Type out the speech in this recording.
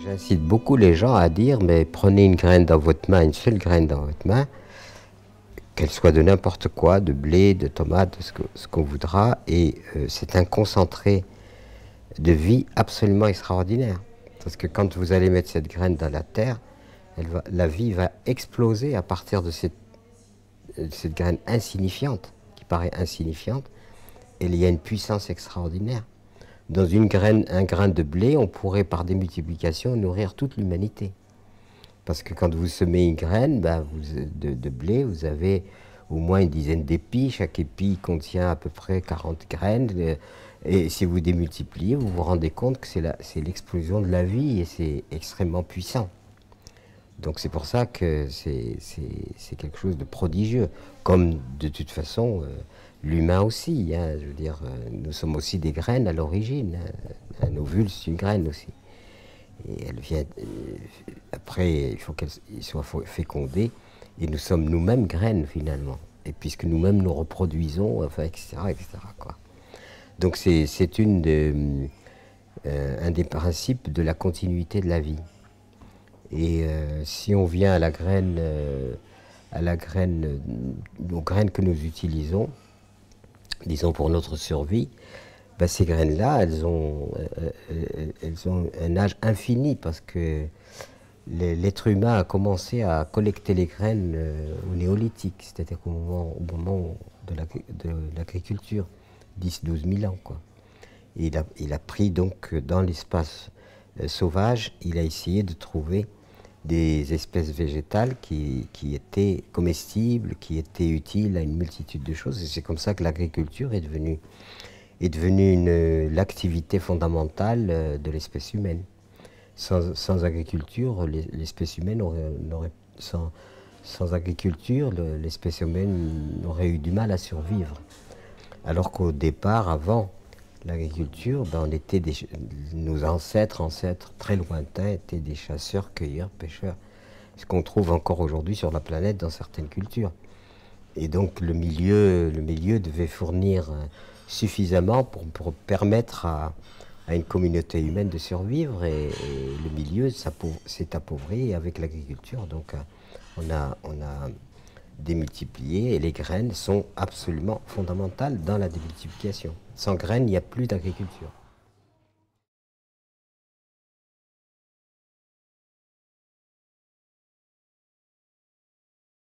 J'incite beaucoup les gens à dire, mais prenez une graine dans votre main, une seule graine dans votre main, qu'elle soit de n'importe quoi, de blé, de tomate, de ce qu'on voudra, et c'est un concentré de vie absolument extraordinaire. Parce que quand vous allez mettre cette graine dans la terre, la vie va exploser à partir de cette graine insignifiante, qui paraît insignifiante, et il y a une puissance extraordinaire. Dans un grain de blé, on pourrait par démultiplication nourrir toute l'humanité. Parce que quand vous semez une graine de blé, vous avez au moins une dizaine d'épis. Chaque épi contient à peu près 40 graines. Et si vous démultipliez, vous vous rendez compte que c'est l'explosion de la vie et c'est extrêmement puissant. Donc c'est pour ça que c'est quelque chose de prodigieux. Comme de toute façon, l'humain aussi. Hein, je veux dire, nous sommes aussi des graines à l'origine. Un ovule, c'est une graine aussi. Et elle vient, après, il faut qu'elle soit fécondée. Et nous sommes nous-mêmes graines finalement. Et puisque nous-mêmes nous reproduisons, enfin, etc. quoi. Donc c'est un des principes de la continuité de la vie. Et si on vient à la graine, aux graines que nous utilisons, disons pour notre survie, ben ces graines-là, elles ont un âge infini parce que l'être humain a commencé à collecter les graines au néolithique, c'est-à-dire au moment de l'agriculture, 10-12 000 ans, quoi. Et il a pris donc dans l'espace sauvage, il a essayé de trouver des espèces végétales qui étaient comestibles, qui étaient utiles à une multitude de choses. Et c'est comme ça que l'agriculture est devenue l'activité fondamentale de l'espèce humaine. Sans agriculture, l'espèce humaine sans agriculture, l'espèce humaine aurait eu du mal à survivre. Alors qu'au départ, avant l'agriculture, ben nos ancêtres très lointains étaient des chasseurs, cueilleurs, pêcheurs. Ce qu'on trouve encore aujourd'hui sur la planète dans certaines cultures. Et donc le milieu devait fournir suffisamment pour permettre à une communauté humaine de survivre. Et le milieu s'est appauvri avec l'agriculture. Donc on a démultiplié et les graines sont absolument fondamentales dans la démultiplication. Sans graines, il n'y a plus d'agriculture.